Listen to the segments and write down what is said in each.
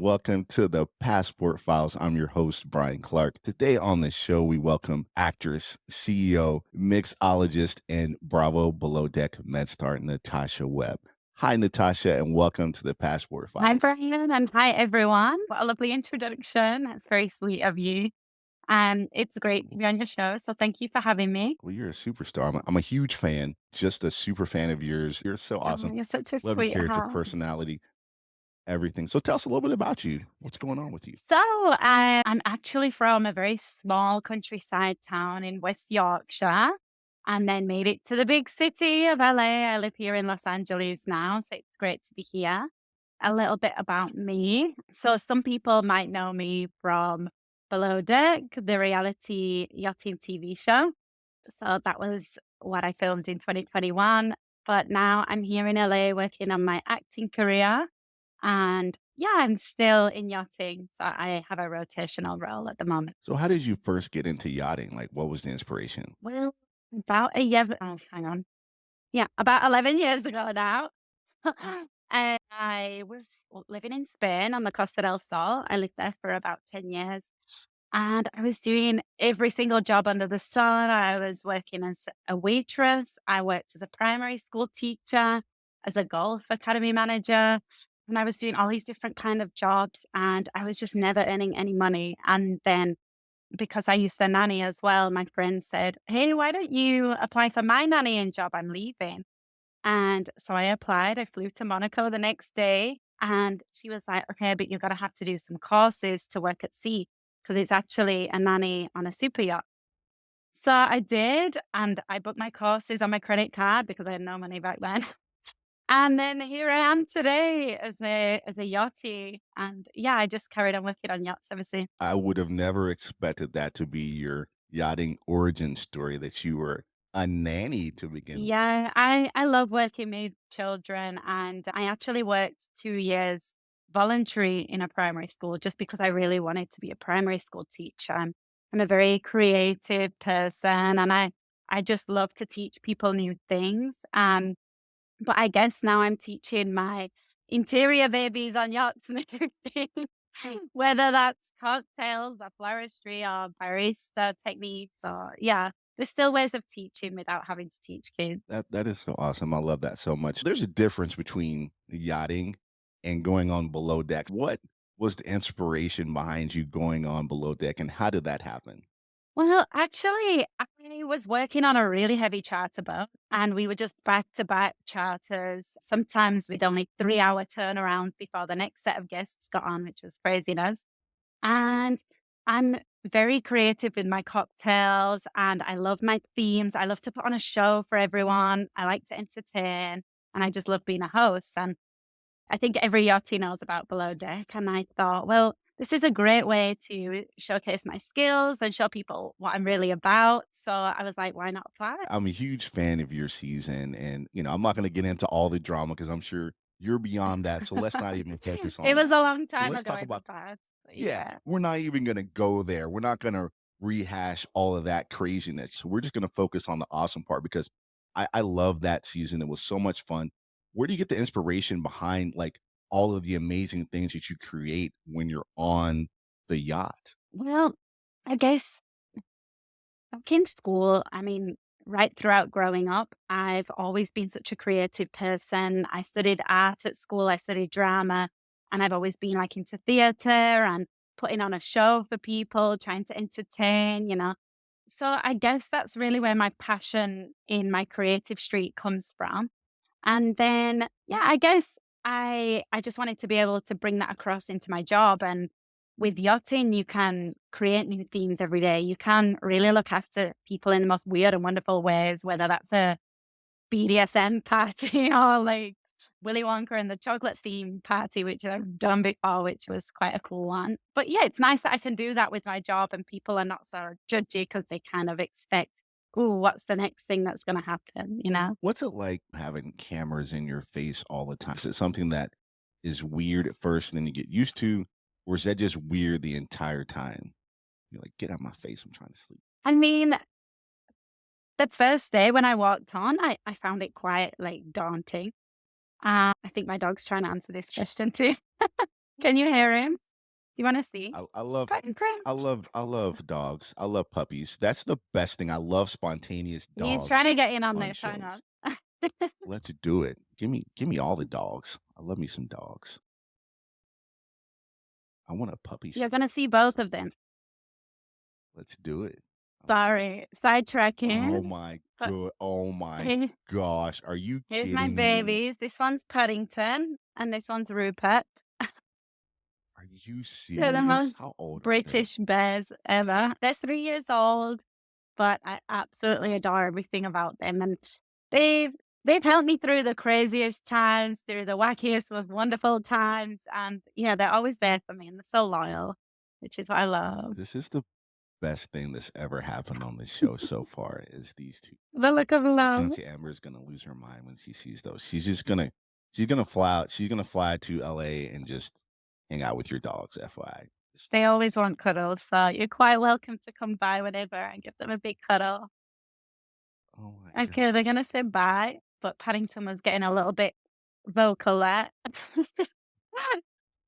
Welcome to the Passport Files. I'm your host, Brian Clark. Today on the show, we welcome actress, CEO, mixologist, and Bravo Below Deck med star Natasha Webb. Hi, Natasha, and welcome to the Passport Hi, Files. Brian, and hi, everyone. What a lovely introduction. That's very sweet of you. It's great to be on your show. So thank you for having me. Well, you're a superstar. I'm a huge fan, just a super fan of yours. You're so Oh, awesome. you're such a Love your character, sweetheart. personality, everything. So tell us a little bit about you. What's going on with you? I'm actually from a very small countryside town in West Yorkshire and then made it to the big city of LA. I live here in Los Angeles now. So it's great to be here. A little bit about me. So some people might know me from Below Deck, the reality yachting TV show. So that was what I filmed in 2021. But now I'm here in LA working on my acting career. And yeah, I'm still in yachting. So I have a rotational role at the moment. So, how did you first get into yachting? Like, what was the inspiration? Well, about a year, oh, hang on. Yeah, about 11 years ago now. And I was living in Spain on the Costa del Sol. I lived there for about 10 years. And I was doing every single job under the sun. I was working as a waitress. I worked as a primary school teacher, as a golf academy manager. And I was doing all these different kind of jobs and I was just never earning any money. And then because I used to nanny as well, my friend said, "Hey, why don't you apply for my nannying job? I'm leaving." And so I applied. I flew to Monaco the next day and she was like, "Okay, but you're going to have to do some courses to work at sea because it's actually a nanny on a super yacht." So I did. And I booked my courses on my credit card because I had no money back then. And then here I am today as a yachty. And yeah, I just carried on working on yachts ever since. I would have never expected that to be your yachting origin story, that you were a nanny to begin with. Yeah, I love working with children, and I actually worked 2 years voluntary in a primary school just because I really wanted to be a primary school teacher. I'm a very creative person, and I just love to teach people new things. But I guess now I'm teaching my interior babies on yachts new things, whether that's cocktails or floristry or barista techniques or yeah, there's still ways of teaching without having to teach kids. That is so awesome. I love that so much. There's a difference between yachting and going on below deck. What was the inspiration behind you going on below deck, and how did that happen? Well, actually, I was working on a really heavy charter boat and we were just back to back charters, sometimes with only 3 hour turnarounds before the next set of guests got on, which was craziness. And I'm very creative with my cocktails and I love my themes. I love to put on a show for everyone. I like to entertain and I just love being a host. And I think every yachty knows about Below Deck. And I thought, well, this is a great way to showcase my skills and show people what I'm really about. So I was like, why not apply? I'm a huge fan of your season, and I'm not going to get into all the drama because I'm sure you're beyond that. So let's not even focus It on was that. a long So time let's ago talk in the about, past. But yeah, yeah. we're not even going to go there. We're not going to rehash all of that craziness. So we're just going to focus on the awesome part because I love that season. It was so much fun. Where do you get the inspiration behind like all of the amazing things that you create when you're on the yacht? Well, I guess back in school, I mean, right throughout growing up, I've always been such a creative person. I studied art at school, I studied drama, and I've always been like into theater and putting on a show for people, trying to entertain. So I guess that's really where my passion in my creative streak comes from. And then, yeah, I guess I just wanted to be able to bring that across into my job. And with yachting, you can create new themes every day. You can really look after people in the most weird and wonderful ways, whether that's a BDSM party or like Willy Wonka and the chocolate theme party, which I've done before, which was quite a cool one. But yeah, it's nice that I can do that with my job and people are not so judgy because they kind of expect, "Ooh, what's the next thing that's going to happen?" What's it like having cameras in your face all the time? Is it something that is weird at first and then you get used to, or is that just weird the entire time? You're like, get out of my face, I'm trying to sleep. I mean, the first day when I walked on, I found it quite like daunting. I think my dog's trying to answer this question too. Can you hear him? You wanna see? I love Cotton cream. I love dogs. I love puppies. That's the best thing. I love spontaneous He's trying dogs to get in on on this, hang shows. on. Let's do it. Give me all the dogs. I love me some dogs. I want a puppy You're show. gonna see both of them. Let's do it. Let's Sorry, sidetracking, but oh my here gosh. Are you here's my kidding me? babies. This one's Paddington, and this one's Rupert. Are you They're the serious? most How old are they? British bears ever. They're 3 years old, but I absolutely adore everything about them, and they've they've helped me through the craziest times, through the wackiest, most wonderful times, and, yeah, they're always there for me, and they're so loyal, which is what I love. This is the best thing that's ever happened on this show so far is these 2. The look of My love. fiancée Amber is gonna lose her mind when she sees those. She's gonna fly to LA and just hang out with your dogs, FYI. Just They always want cuddles, so you're quite welcome to come by whenever and give them a big cuddle. oh my Okay, they're goodness. gonna say bye, but Paddington was getting a little bit vocal there.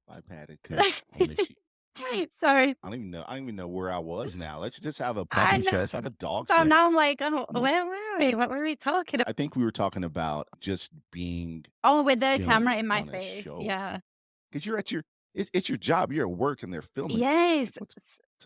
Bye, Paddington. I miss you. Sorry. I don't even know where I was now. Let's just have a I puppy know. show. Let's have a dog So show. now I'm like, "Oh, I'm like, where were we? What were we talking about?" I think we were talking about just being Oh, with the camera filmed in my on a face, show yeah. because you're at your it's your job. You're at work and they're filming you. Yes. Like, what's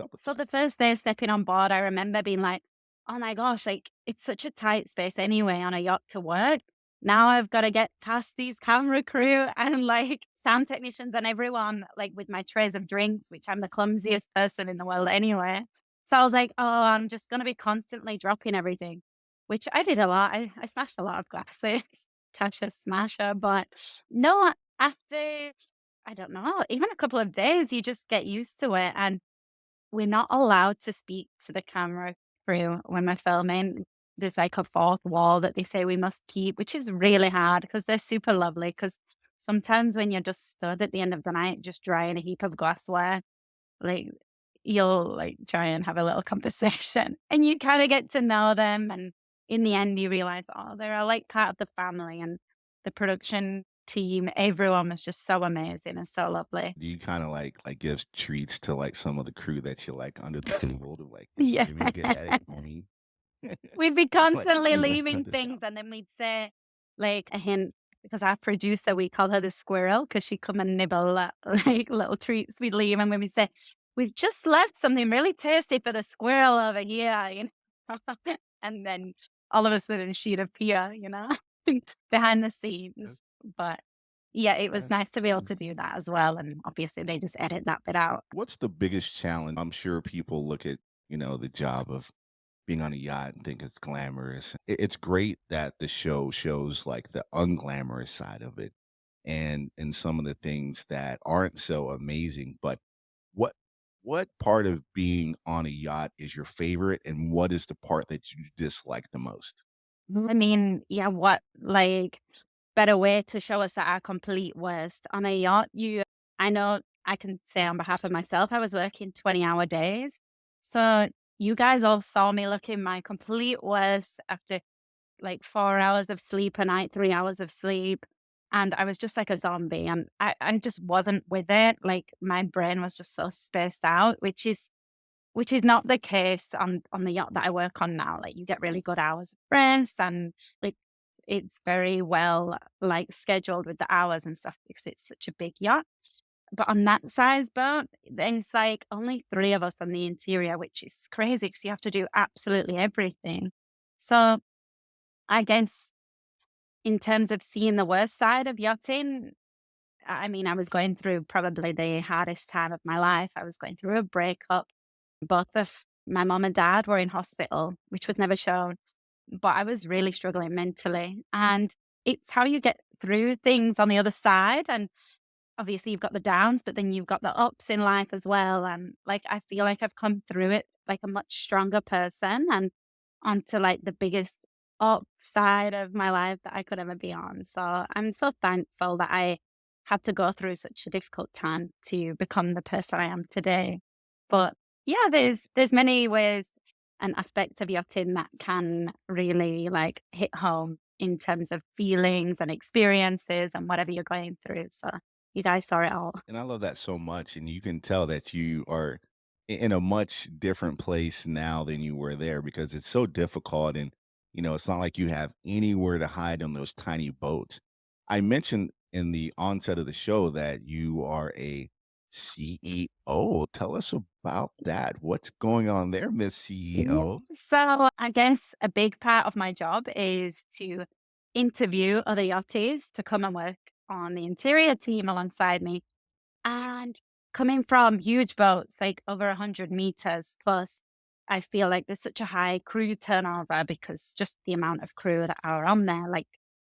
up with So that? the first day of stepping on board, I remember being like, "Oh my gosh, like, it's such a tight space anyway on a yacht to work. Now I've gotta get past these camera crew and, like, sound technicians and everyone, like, with my trays of drinks," which I'm the clumsiest person in the world anyway. So I was like, "Oh, I'm just gonna be constantly dropping everything," which I did a lot. I smashed a lot of glasses. Tasha Smasher, but no, after, I don't know, even a couple of days, you just get used to it, and we're not allowed to speak to the camera crew when we're filming. There's like a fourth wall that they say we must keep, which is really hard because they're super lovely. Because sometimes when you're just stood at the end of the night, just drying a heap of glassware, like you'll like try and have a little conversation and you kind of get to know them. And in the end, you realize, oh, they're like part of the family, and the production team, everyone was just so amazing and so lovely. Do you kinda, give treats to, some of the crew that you like under the table to, Yeah. "Let me get at it, homie." We'd be Like, constantly "Hey, let's try leaving this things, out." and then we'd say, like, a hint, because our producer, we call her the squirrel because she'd come and nibble at, like, little treats we'd leave, and when we say, "We've just left something really tasty for the squirrel over here," and then all of a sudden she'd appear, behind the That scenes. But, yeah, it was that nice to be able to is do that as well, and obviously they just edit that bit out. what's the biggest challenge? I'm sure people look at, the job of being on a yacht and think it's glamorous. It's great that the show shows, the unglamorous side of it and some of the things that aren't so amazing, but what what part of being on a yacht is your favorite, and what is the part that you dislike the most? I mean, yeah, what, like, better way to show us at our complete worst. On a yacht, I know I can say on behalf of myself, I was working 20-hour days. So you guys all saw me looking my complete worst after like 4 hours of sleep a night, 3 hours of sleep. And I was just like a zombie, and I just wasn't with it. Like my brain was just so spaced out, which is not the case on the yacht that I work on now. Like, you get really good hours of rest, and, like, it's very well, like, scheduled with the hours and stuff because it's such a big yacht. But on that size boat, then it's, like, only 3 of us on the interior, which is crazy because you have to do absolutely everything. So, I guess in terms of seeing the worst side of yachting, I mean, I was going through probably the hardest time of my life. I was going through a breakup. Both of my mom and dad were in hospital, which was never shown, but I was really struggling mentally. And it's how you get through things on the other side. And obviously, you've got the downs, but then you've got the ups in life as well. And like, I feel like I've come through it like a much stronger person and onto like the biggest up side of my life that I could ever be on. So I'm so thankful that I had to go through such a difficult time to become the person I am today. But yeah, there's many ways and aspects of yachting that can really like hit home in terms of feelings and experiences and whatever you're going through. So you guys saw it all. And I love that so much, and you can tell that you are in a much different place now than you were there because it's so difficult and, it's not like you have anywhere to hide on those tiny boats. I mentioned in the onset of the show that you are a CEO. Tell us about that. What's going on there, Miss Yeah. CEO? So I guess a big part of my job is to interview other yachties to come and work on the interior team alongside me. And coming from huge boats, like over 100 meters plus, I feel like there's such a high crew turnover because just the amount of crew that are on there. Like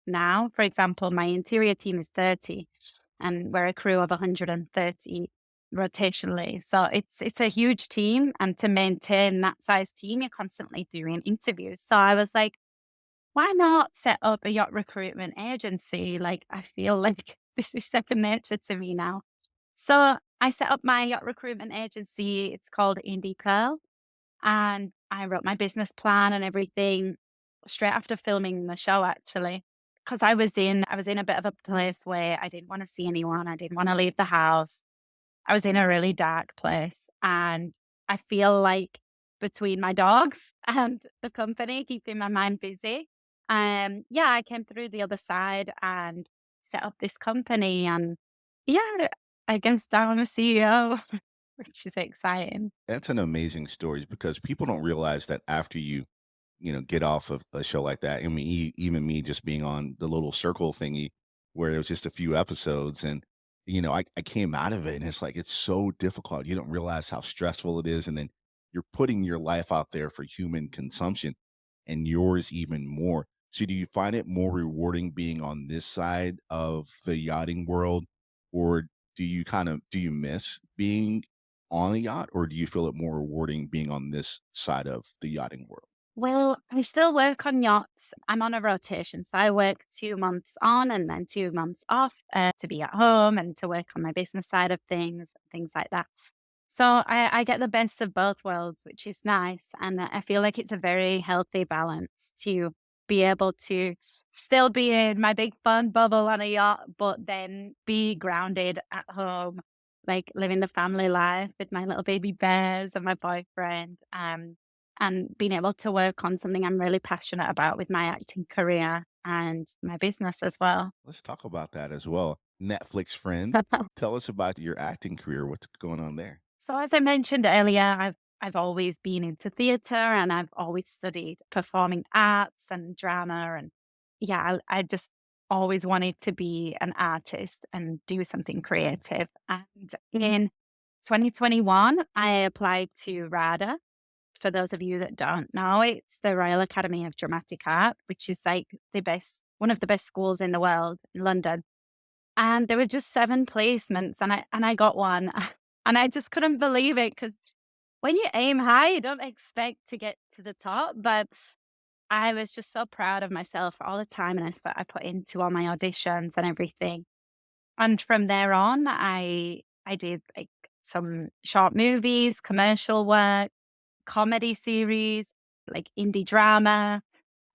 now, for example, my interior team is 30 and we're a crew of 130 rotationally. So it's a huge team. And to maintain that size team, you're constantly doing interviews. So I was like, why not set up a yacht recruitment agency? Like I feel like this is second nature to me now. So I set up my yacht recruitment agency. It's called Indie Pearl. And I wrote my business plan and everything straight after filming the show, actually. Because I was in a bit of a place where I didn't want to see anyone. I didn't want to leave the house. I was in a really dark place. And I feel like between my dogs and the company, keeping my mind busy, yeah, I came through the other side and set up this company. And yeah, I guess now I'm a CEO, which is exciting. That's an amazing story because people don't realize that after you get off of a show like that. I mean, even me just being on the little circle thingy where there was just a few episodes and, I came out of it and it's like, it's so difficult. You don't realize how stressful it is. And then you're putting your life out there for human consumption and yours even more. So do you find it more rewarding being on this side of the yachting world? Or do you miss being on a yacht? Or do you feel it more rewarding being on this side of the yachting world? Well, I still work on yachts. I'm on a rotation. So I work 2 months on and then 2 months off to be at home and to work on my business side of things like that. So I get the best of both worlds, which is nice. And I feel like it's a very healthy balance to be able to still be in my big fun bubble on a yacht, but then be grounded at home, like living the family life with my little baby bears and my boyfriend. And being able to work on something I'm really passionate about with my acting career and my business as well. Let's talk about that as well. Netflix friend, tell us about your acting career. What's going on there? So as I mentioned earlier, I've always been into theater and I've always studied performing arts and drama and yeah, I just always wanted to be an artist and do something creative. And in 2021, I applied to RADA. For those of you that don't know, it's the Royal Academy of Dramatic Art, which is like one of the best schools in the world in London. And there were just 7 placements and I got one. And I just couldn't believe it because when you aim high, you don't expect to get to the top. But I was just so proud of myself for all the time and effort I put into all my auditions and everything. And from there on, I did like some short movies, commercial work, comedy series, like indie drama.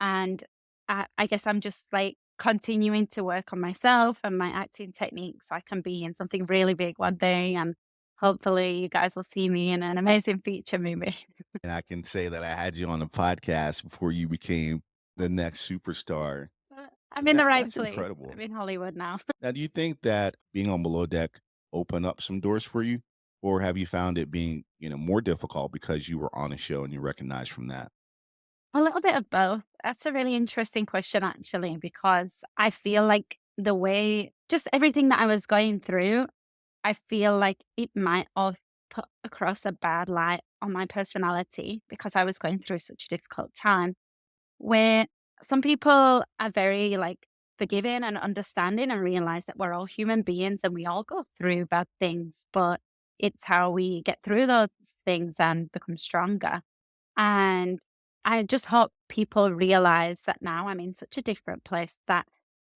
And I guess I'm just like continuing to work on myself and my acting technique so I can be in something really big one day. And hopefully, you guys will see me in an amazing feature movie. And I can say that I had you on the podcast before you became the next superstar. But I'm in the right That's place. I'm incredible. in Hollywood now. Now, do you think that being on below deck opened up some doors for you, or have you found it being more difficult because you were on a show and you recognized from that? A little bit of both. That's a really interesting question, actually, because I feel like the way, just everything that I was going through, I feel like it might have put across a bad light on my personality because I was going through such a difficult time where some people are very like forgiving and understanding and realize that we're all human beings and we all go through bad things, but it's how we get through those things and become stronger. And I just hope people realize that now I'm in such a different place that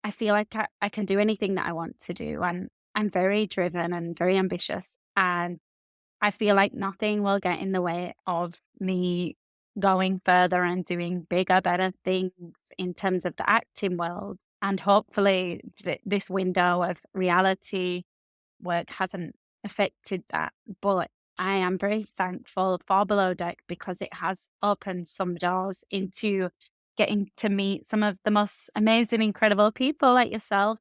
I feel like I can do anything that I want to do. And I'm very driven and very ambitious. And I feel like nothing will get in the way of me going further and doing bigger, better things in terms of the acting world. And hopefully, this window of reality work hasn't affected that. But I am very thankful for Below Deck because it has opened some doors into getting to meet some of the most amazing, incredible people like yourself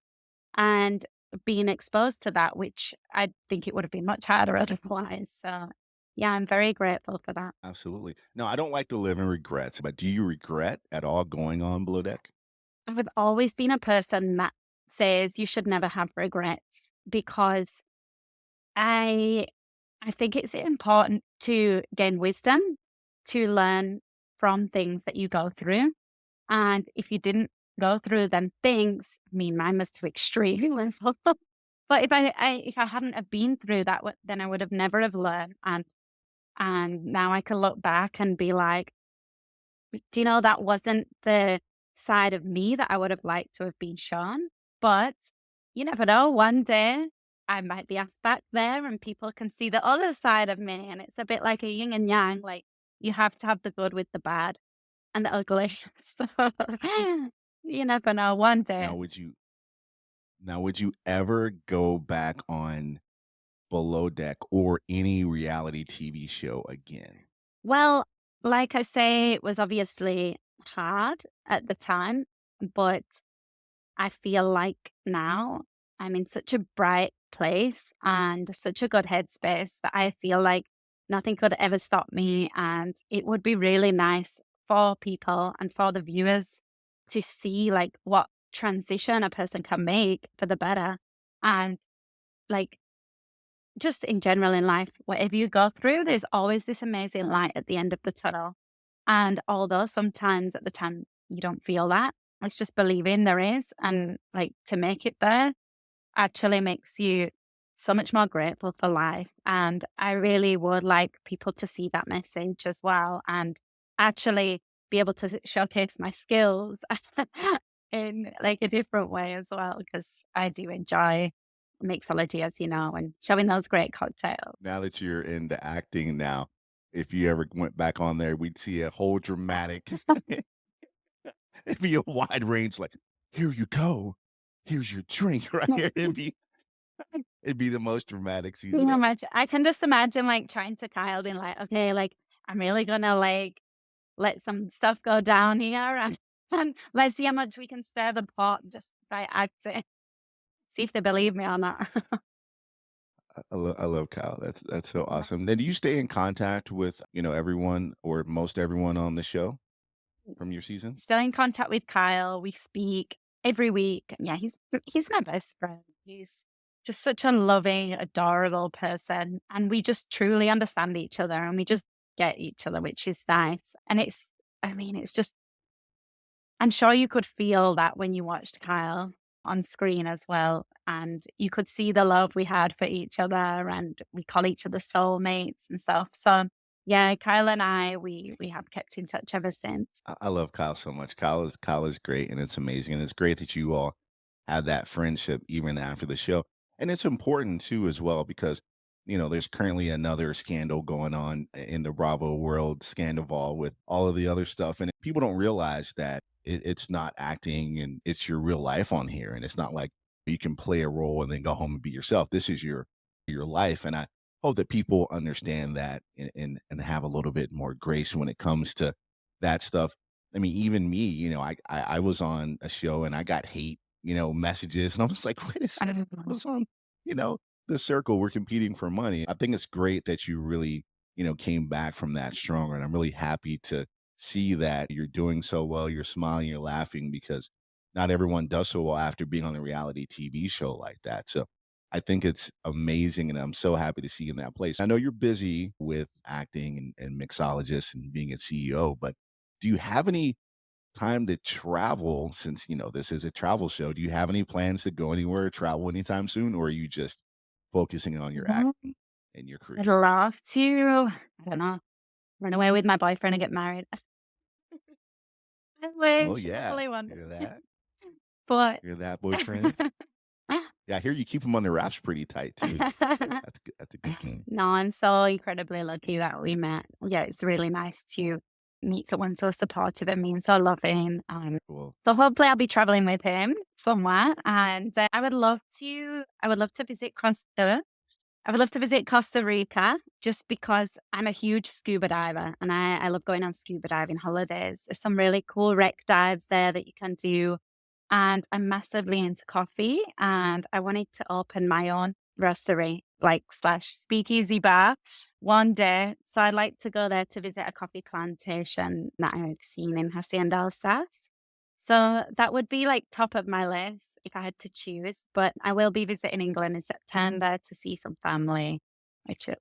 and being exposed to that, which I think it would have been much harder otherwise. So, yeah, I'm very grateful for that. Absolutely. No, I don't like to live in regrets, but do you regret at all going on Below Deck? I've always been a person that says you should never have regrets because I I think it's important to gain wisdom, to learn from things that you go through. And if you didn't go through them things, I mean, mine was to extreme level. But if I hadn't have been through that, then I would have never have learned. And now I can look back and be like, do you know that wasn't the side of me that I would have liked to have been shown? But you never know. One day I might be asked back there and people can see the other side of me. And it's a bit like a yin and yang. Like you have to have the good with the bad and the ugly. So you never know. One day. Now, would you ever go back on Below Deck or any reality TV show again? Well, like I say, it was obviously hard at the time, but I feel like now I'm in such a bright place and such a good headspace that I feel like nothing could ever stop me. And it would be really nice for people and for the viewers to see like what transition a person can make for the better. And like just in general in life, whatever you go through, there's always this amazing light at the end of the tunnel. And although sometimes at the time you don't feel that, it's just believing there is. And like to make it there actually makes you so much more grateful for life. And I really would like people to see that message as well and actually be able to showcase my skills in like a different way as well, because I do enjoy mixology, as you know, and showing those great cocktails. Now that you're into acting now, if you ever went back on there, we'd see a whole dramatic it'd be a wide range like, "Here you go. Here's your drink," right here. It'd be the most dramatic Can season you ever. imagine? I can just imagine like trying to Kyle being like, okay, like I'm really gonna like let some stuff go down here and let's see how much we can stir the pot just by acting. See if they believe me or not. I love Kyle. That's so awesome. Then do you stay in contact with, everyone or most everyone on the show from your seasons? Still in contact with Kyle. We speak every week. Yeah, he's my best friend. He's just such a loving, adorable person. And we just truly understand each other and we just get each other, which is nice. And I mean, it's just I'm sure you could feel that when you watched Kyle on screen as well. And you could see the love we had for each other and we call each other soulmates and stuff. So yeah, Kyle and I, we have kept in touch ever since. I love Kyle so much. Kyle is great, and it's amazing, and it's great that you all have that friendship even after the show. And it's important too, as well, because there's currently another scandal going on in the Bravo world, Scandival, with all of the other stuff, and people don't realize that it's not acting, and it's your real life on here, and it's not like you can play a role and then go home and be yourself. This is your life, and I hope that people understand that and have a little bit more grace when it comes to that stuff. I mean, even me, I was on a show and I got hate, messages, and I was like, wait a I second, don't I know. was on, the circle. We're competing for money. I think it's great that you really, came back from that stronger, and I'm really happy to see that you're doing so well. You're smiling, you're laughing because not everyone does so well after being on a reality TV show like that. So I think it's amazing, and I'm so happy to see you in that place. I know you're busy with acting and mixologist and being a CEO, but do you have any time to travel since, this is a travel show? Do you have any plans to go anywhere, travel anytime soon, or are you just focusing on your Mhm. acting and your I'd career? love to, I don't know, run away with my boyfriend and get married. I Oh, wish, I yeah. really want Hear to. that? But Hear that, boyfriend? Yeah, I hear you keep him on the wraps pretty tight too. That's good. That's a good game. no, I'm so incredibly lucky that we met. Yeah, it's really nice too. meet someone so supportive of me and so loving. Cool. So hopefully I'll be traveling with him somewhere, and I would love to visit I would love to visit Costa Rica just because I'm a huge scuba diver and I love going on scuba diving holidays. There's some really cool wreck dives there that you can do. And I'm massively into coffee and I wanted to open my own roastery, like slash speakeasy bar one day. So I'd like to go there to visit a coffee plantation that I've seen in Hacienda Alsace. So that would be like top of my list if I had to choose. But I will be visiting England in September to see some family,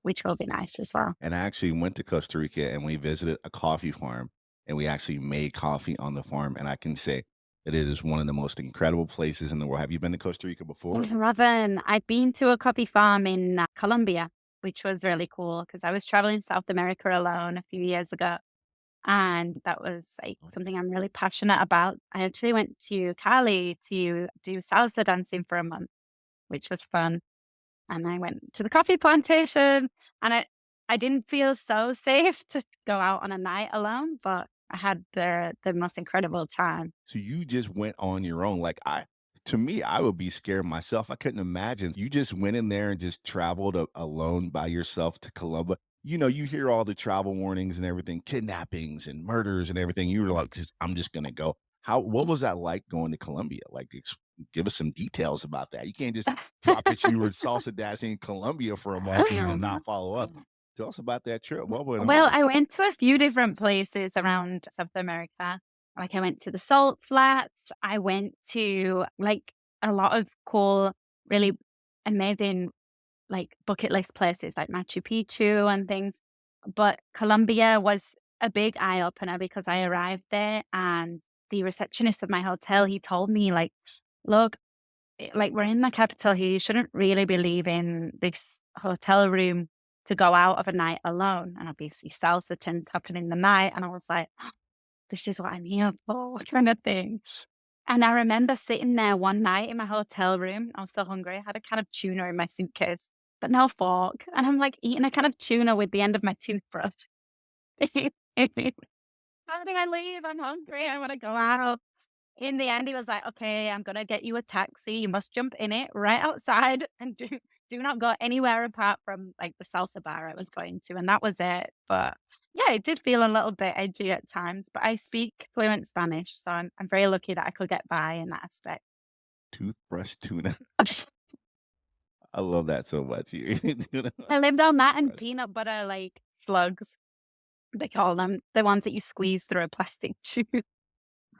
which will be nice as well. And I actually went to Costa Rica and we visited a coffee farm and we actually made coffee on the farm. And I can say that it is one of the most incredible places in the world. Have you been to Costa Rica I before? haven't. I've been to a coffee farm in Colombia, which was really cool because I was traveling South America alone a few years ago. And that was like something I'm really passionate about. I actually went to Cali to do salsa dancing for a month, which was fun. And I went to the coffee plantation and I didn't feel so safe to go out on a night alone, but I had the most incredible time. So you just went on your own. Like to me, I would be scared myself. I couldn't imagine. You just went in there and just traveled alone by yourself to Colombia. You know, you hear all the travel warnings and everything, kidnappings and murders and everything. You were like, just I'm just gonna go. What was that like going to Colombia? Like, give us some details about that. You can't just drop that you were salsa dancing in Colombia for a month and then not follow up. Tell us about that trip. What went Well, on? I went to a few different places around South America. Like I went to the salt flats. I went to like a lot of cool, really amazing like bucket list places like Machu Picchu and things. But Colombia was a big eye opener because I arrived there and the receptionist of my hotel, he told me like, look, like we're in the capital here. You shouldn't really be leaving this hotel room to go out of a night alone. And obviously salsa tends to happen in the night. And I was like, this is what I'm here for, kind of thing. And I remember sitting there one night in my hotel room. I was so hungry. I had a can of tuna in my suitcase, but no fork. And I'm like eating a can of tuna with the end of my toothbrush. How do I leave? I'm hungry. I want to go out. In the end, he was like, "Okay, I'm gonna get you a taxi. You must jump in it right outside and do not go anywhere apart from like the salsa bar I was going to." And that was it. But yeah, it did feel a little bit edgy at times, but I speak fluent Spanish, so I'm very lucky that I could get by in that aspect. Toothbrush tuna. I love that so much. You tuna I lived on that and toothbrush. peanut butter like slugs, they call them, the ones that you squeeze through a plastic tube.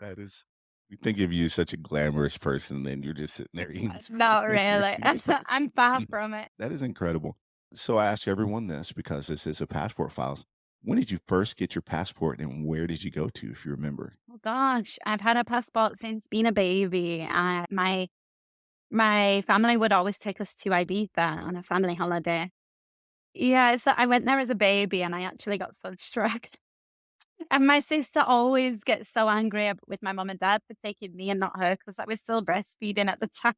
That is we think of you as such a glamorous person, then you're just sitting there eating Not your really. toothbrush. I'm far from it. That is incredible. So I ask everyone this because this is a passport files. When did you first get your passport and where did you go to, if you remember? Oh gosh, I've had a passport since being a baby. My family would always take us to Ibiza on a family holiday. Yeah, so I went there as a baby and I actually got sunstruck. And my sister always gets so angry with my mum and dad for taking me and not her because I was still breastfeeding at the time.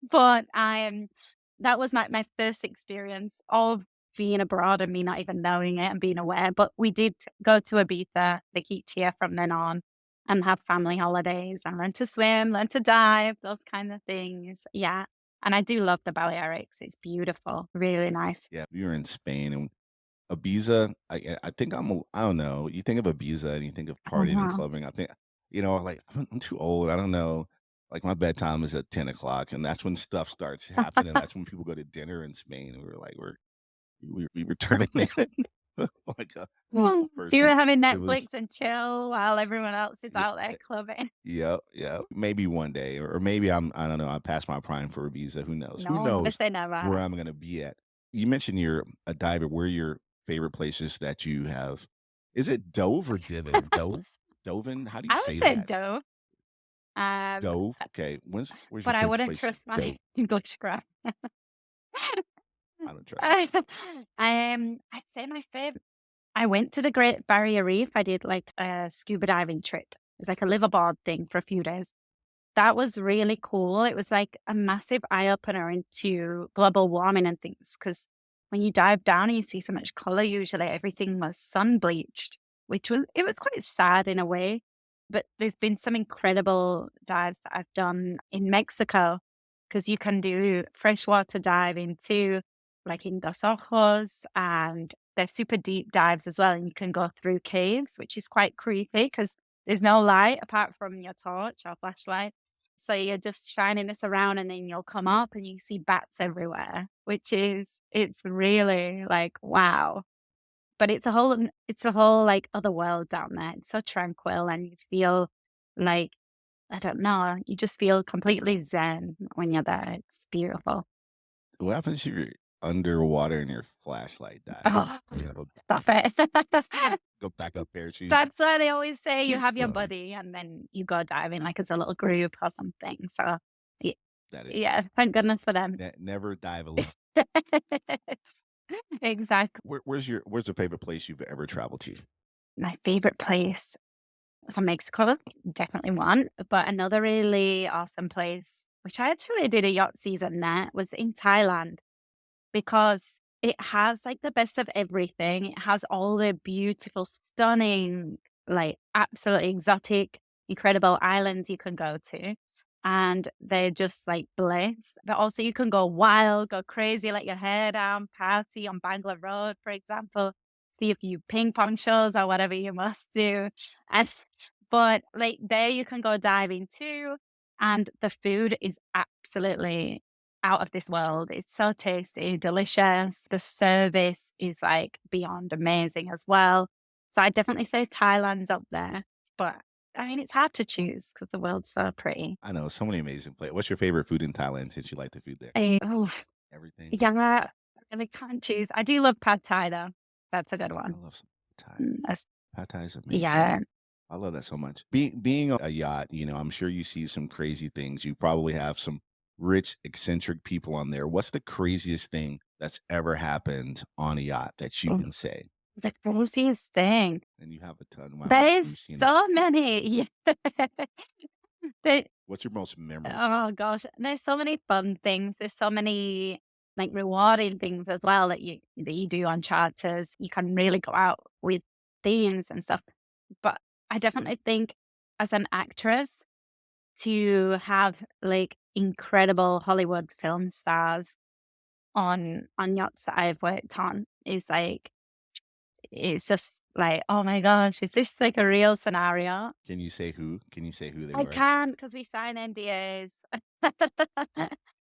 But that was my first experience of being abroad and me not even knowing it and being aware. But we did go to Ibiza like each year from then on and have family holidays and learn to swim, learn to dive, those kind of things. Yeah. And I do love the Balearics. It's beautiful, really nice. Yeah, we were in Spain and Ibiza, I think I don't know. You think of Ibiza and you think of partying and Uh-huh. clubbing. I think, like I'm too old. I don't know. Like my bedtime is at 10 o'clock, and that's when stuff starts happening. That's when people go to dinner in Spain. And we were like, we were turning in like a You were person. having It was Netflix and chill while everyone else is yeah, out there clubbing. yeah, yeah. Maybe one day, or maybe I don't know. I passed my prime for Ibiza. Who knows? Who No, never knows say where never. I'm gonna be at? You mentioned you're a diver. Where are your favorite places that you have? Is it Dove or Divin? Dove? Doven? How do you I would say say that? Dove, um, Dove? Okay. Where's your but I favorite wouldn't place? trust my Dove. English grammar. I don't trust it. I'd say my favorite. I went to the Great Barrier Reef. I did like a scuba diving trip. It was like a liveaboard thing for a few days. That was really cool. It was like a massive eye opener into global warming and things. Because when you dive down and you see so much color, usually everything was sun bleached. which was quite sad in a way. But there's been some incredible dives that I've done in Mexico because you can do freshwater diving too, like in Dos Ojos, and they're super deep dives as well. And you can go through caves, which is quite creepy because there's no light apart from your torch or flashlight. So you're just shining this around and then you'll come up and you see bats everywhere, it's really like, wow. But it's a whole like other world down there. It's so tranquil and you feel like, I don't know, you just feel completely zen when you're there. It's beautiful. What happens if you're underwater and your flashlight dies? Oh, You have a stop it. go back up parachute. That's why they always say you She's have your done. buddy and then you go diving like it's a little group or something. So, y That is yeah, thank goodness for them. never dive alone. Exactly. Where's the favorite place you've ever traveled to? My favorite place. So Mexico is definitely one, but another really awesome place, which I actually did a yacht season there, was in Thailand because it has like the best of everything. It has all the beautiful, stunning, like absolutely exotic, incredible islands you can go to. And they're just like bliss. But also you can go wild, go crazy, let your hair down, party on Bangla Road, for example. See a few ping pong shows or whatever you must do. And but like there you can go diving too. And the food is absolutely out of this world. It's so tasty, delicious. The service is like beyond amazing as well. So I definitely say Thailand's up there. But I mean, it's hard to choose because the world's so pretty. I know so many amazing places. What's your favorite food in Thailand since you like the food there? Oh, Everything. yeah, I really can't choose. I do love pad thai though. That's a good I one. love some Thai. That's, Pad Thai is amazing. yeah. I love that so much. Being a yacht, I'm sure you see some crazy things. You probably have some rich, eccentric people on there. What's the craziest thing that's ever happened on a yacht that you Oh, can say? the craziest thing. And you have a ton. Wow, There's you've seen it. so many. Yeah. There- What's your most memorable? Oh gosh, there's so many fun things. There's so many like rewarding things as well that you do on charters. You can really go out with themes and stuff. But I definitely think as an actress to have like incredible Hollywood film stars on yachts that I've worked on is like it's just like, oh my gosh, is this like a real scenario? Can you say who? Can you say who they I were? can't because we sign NDAs.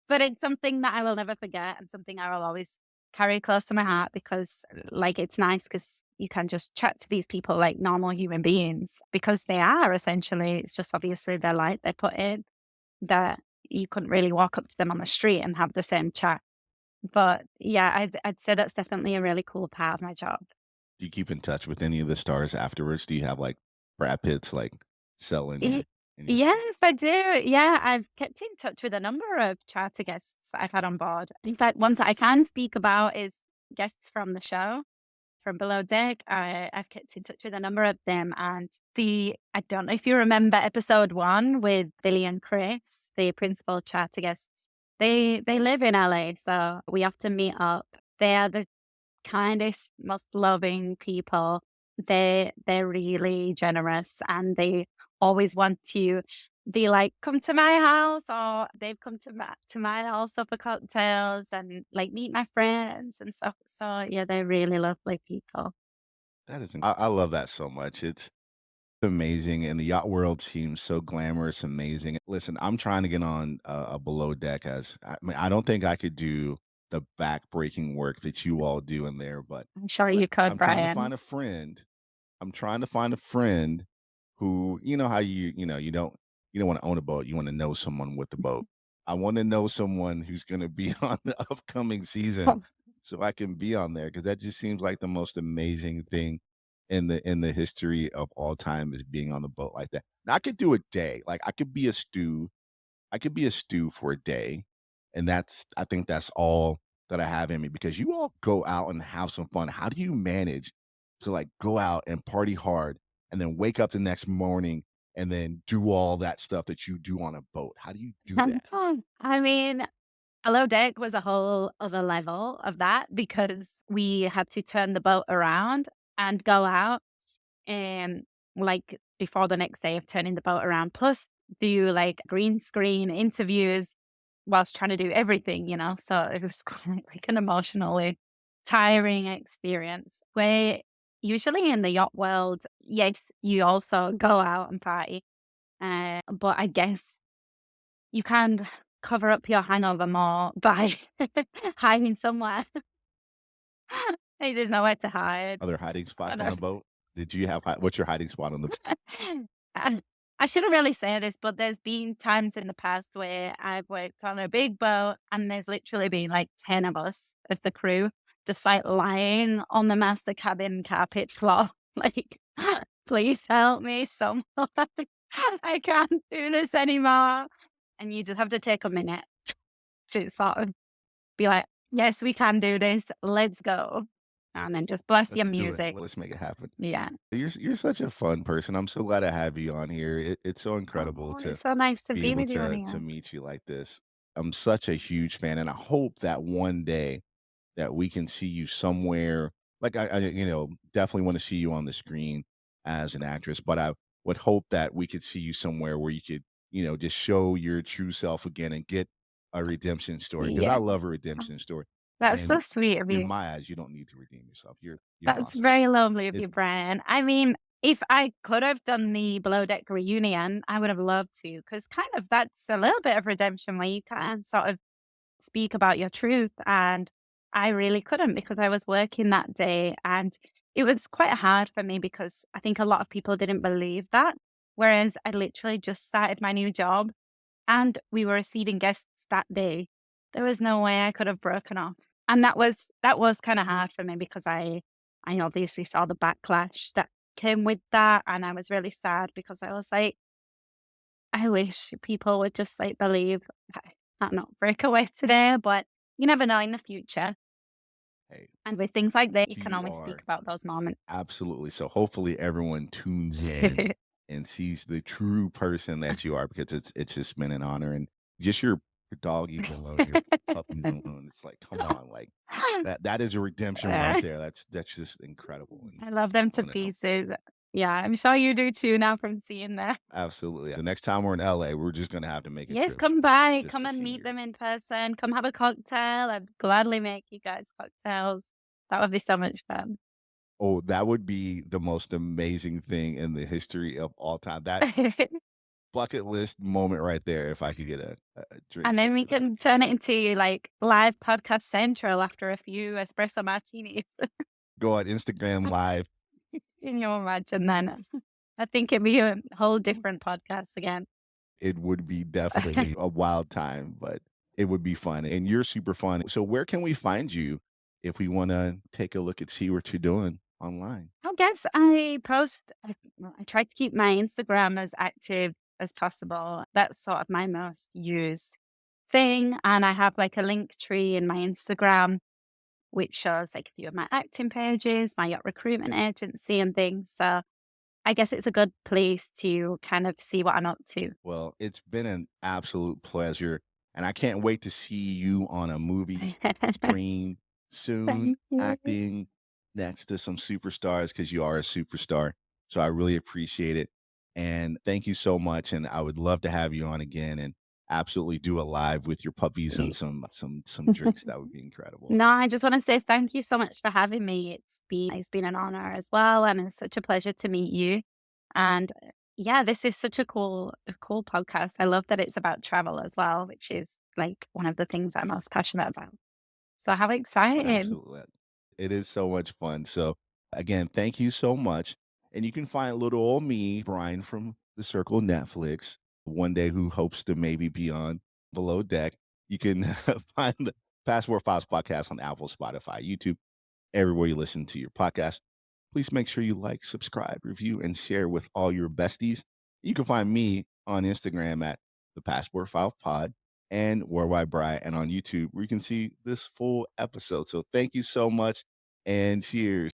But it's something that I will never forget and something I will always carry close to my heart because, like, it's nice because you can just chat to these people like normal human beings because they are essentially, it's just obviously their light they put in that you couldn't really walk up to them on the street and have the same chat. But yeah, I'd say that's definitely a really cool part of my job. Do you keep in touch with any of the stars afterwards? Do you have like Brad Pitt's like cell Y in your suite? Yes, I do. Yeah, I've kept in touch with a number of charter guests that I've had on board. In fact, ones that I can speak about is guests from the show, from Below Deck. I've kept in touch with a number of them, and I don't know if you remember episode 1 with Billy and Chris, the principal charter guests. They live in LA, so we often meet up. They are the kindest, most loving people. They're really generous and they always want to be like, come to my house or they've come to my house for cocktails and like meet my friends and stuff. So yeah, they're really lovely people. That is, I love that so much. It's amazing, and the yacht world seems so glamorous, amazing. Listen, I'm trying to get on a below deck. As I mean, I don't think I could do the back-breaking work that you all do in there, but I'm sure but you could, I'm trying to Brian. find a friend. I'm trying to find a friend who, how you don't want to own a boat, you want to know someone with the boat. I want to know someone who's going to be on the upcoming season so I can be on there because that just seems like the most amazing thing in the history of all time is being on the boat like that. Now I could do a day. Like I could be a stew for a day, and I think that's all that I have in me because you all go out and have some fun. How do you manage to, like, go out and party hard and then wake up the next morning and then do all that stuff that you do on a boat? How do you do that? I mean, Hello Deck was a whole other level of that because we had to turn the boat around and go out. um, like before the next day of turning the boat around, plus do like green screen interviews whilst trying to do everything, you know? So it was quite like an emotionally tiring experience where usually in the yacht world, yes, you also go out and party. But I guess you can cover up your hangover more by hiding somewhere. Hey, there's nowhere to hide. Other hiding I spot on know. the boat? Did you have what's your hiding spot on the I I shouldn't really say this, but there's been times in the past where I've worked on a big boat and there's literally been like 10 of us of the crew just like lying on the master cabin carpet floor, like, please help me, someone. I can't do this anymore. And you just have to take a minute to sort of be like, yes, we can do this. Let's go. And then just blast your Let's do it. music. Let's make it happen. Yeah. You're such a fun person. I'm so glad to have you on here. It's so incredible Oh, to it's so nice to be be able with you, to Nia. meet you like this. I'm such a huge fan, and I hope that one day that we can see you somewhere. Like definitely want to see you on the screen as an actress, but I would hope that we could see you somewhere where you could, just show your true self again and get a redemption story. Because I Yeah. love a redemption story. That's so And sweet of in you. my eyes, you don't need to redeem yourself. You're That's awesome. very lovely of It's you, Brian. I mean, if I could have done the Below Deck reunion, I would have loved to, because kind of that's a little bit of redemption where you can sort of speak about your truth. And I really couldn't because I was working that day. And it was quite hard for me because I think a lot of people didn't believe that. Whereas I literally just started my new job and we were receiving guests that day. There was no way I could have broken off. And that was kind of hard for me because I obviously saw the backlash that came with that. And I was really sad because I was like, I wish people would just like believe, I don't know, break away today, but you never know in the future. hey, And with things like that, you can you always speak are about those moments. absolutely. So hopefully everyone tunes in and sees the true person that you are because it's just been an honor and just your doggies alone, your puppies alone. It's like, come on, like that is a redemption right Uh, there. That's just incredible. And I love them I'm to gonna pieces. Yeah, I'm sure you do too now from seeing them. absolutely. The next time we're in LA, we're just gonna have to make a Yes, trip come by, just come to and see meet your them in person, come have a cocktail. I'd gladly make you guys cocktails. That would be so much fun. oh, that would be the most amazing thing in the history of all time. That bucket list moment right there, if I could get a drink And then for we can turn it into like live podcast central after a few espresso martinis. go on Instagram Live. Can you imagine then? I think it'd be a whole different podcast again. It would be definitely a wild time, but it would be fun, and you're super fun. So where can we find you if we wanna take a look and see what you're doing online? I guess I post, well, I try to keep my Instagram as active as possible. That's sort of my most used thing. And I have like a link tree in my Instagram, which shows like a few of my acting pages, my yacht recruitment agency and things. So I guess it's a good place to kind of see what I'm up to. Well, it's been an absolute pleasure, and I can't wait to see you on a movie screen soon, Thank you. acting next to some superstars because you are a superstar. So I really appreciate it. And thank you so much. And I would love to have you on again and absolutely do a live with your puppies and some drinks. That would be incredible. No, I just want to say thank you so much for having me. It's been an honor as well, and it's such a pleasure to meet you. And yeah, this is such a cool podcast. I love that it's about travel as well, which is like one of the things I'm most passionate about. So how exciting! Absolutely. It is so much fun. So again, thank you so much. And you can find little old me, Brian from the Circle Netflix, one day who hopes to maybe be on Below Deck. You can find the Passport Files podcast on Apple, Spotify, YouTube, everywhere you listen to your podcast. Please make sure you like, subscribe, review, and share with all your besties. You can find me on Instagram at the Passport File Pod and Worldwide Bry and on YouTube where you can see this full episode. So thank you so much and cheers.